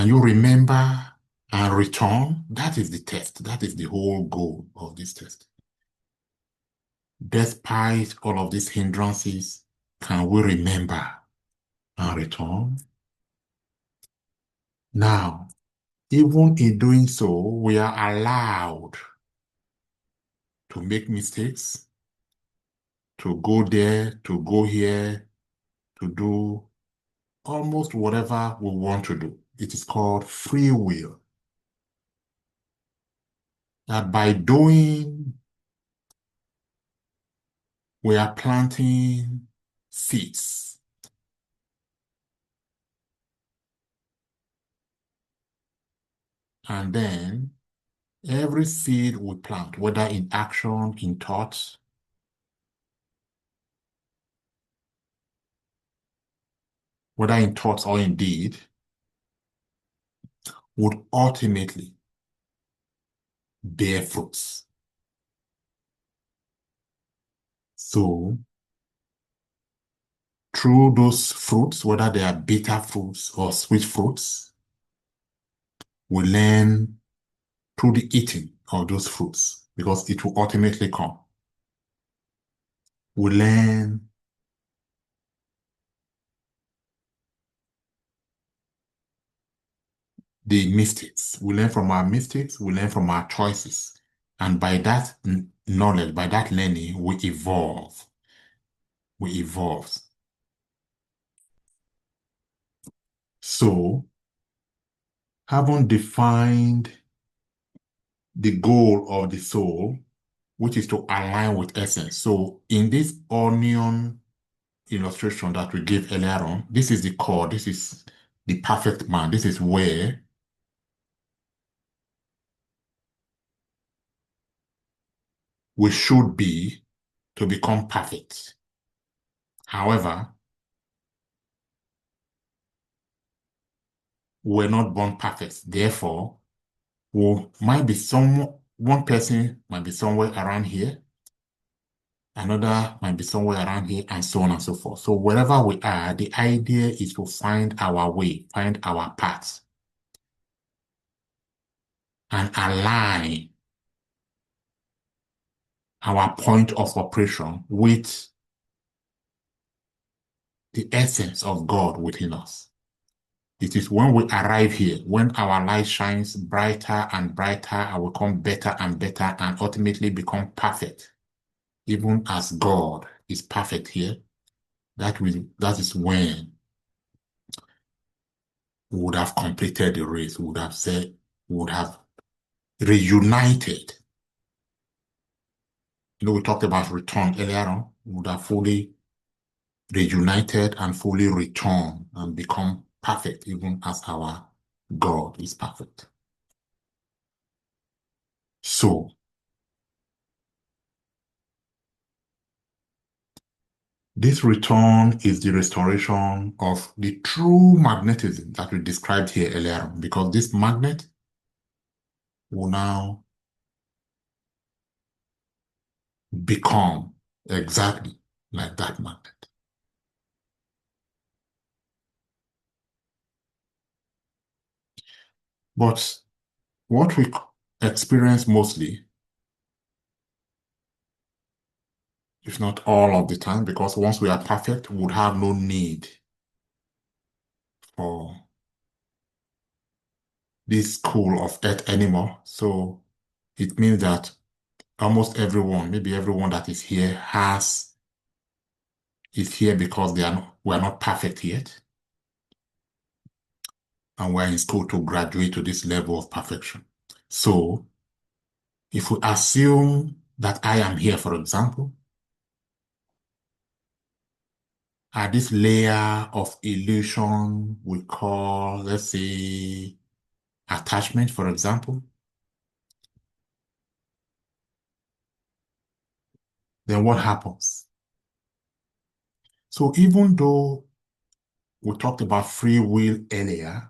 Can you remember and return? That is the test. That is the whole goal of this test. Despite all of these hindrances, can we remember and return? Now, even in doing so, we are allowed to make mistakes, to go there, to go here, to do almost whatever we want to do. It is called free will. That by doing, we are planting seeds. And then every seed we plant, whether in action, in thoughts, whether in thoughts or in deed, would ultimately bear fruits. So through those fruits, whether they are bitter fruits or sweet fruits, we learn through the eating of those fruits because it will ultimately come. We learn the mistakes. We learn from our mistakes. We learn from our choices. And by that knowledge, by that learning, we evolve. We evolve. So, having defined the goal of the soul, which is to align with essence. So, in this onion illustration that we gave earlier on, this is the core. This is the perfect man. This is where we should be to become perfect. However, we're not born perfect. Therefore, we might be one person might be somewhere around here, another might be somewhere around here, and so on and so forth. So wherever we are, the idea is to find our way, find our path, and align our point of operation with the essence of God within us. It is when we arrive here, when our light shines brighter and brighter, and we become better and better, and ultimately become perfect, even as God is perfect here. That is when we would have completed the race. We would have said, we would have reunited. We talked about return earlier on. We would have fully reunited and fully returned and become perfect, even as our God is perfect. So, this return is the restoration of the true magnetism that we described here earlier on, because this magnet will now become exactly like that magnet. But what we experience mostly, if not all of the time, because once we are perfect, we would have no need for this school of earth anymore. So it means that almost everyone, maybe everyone that is here because we are not perfect yet. And we're in school to graduate to this level of perfection. So if we assume that I am here, for example, at this layer of illusion we call, let's say, attachment, for example, then what happens? So even though we talked about free will earlier,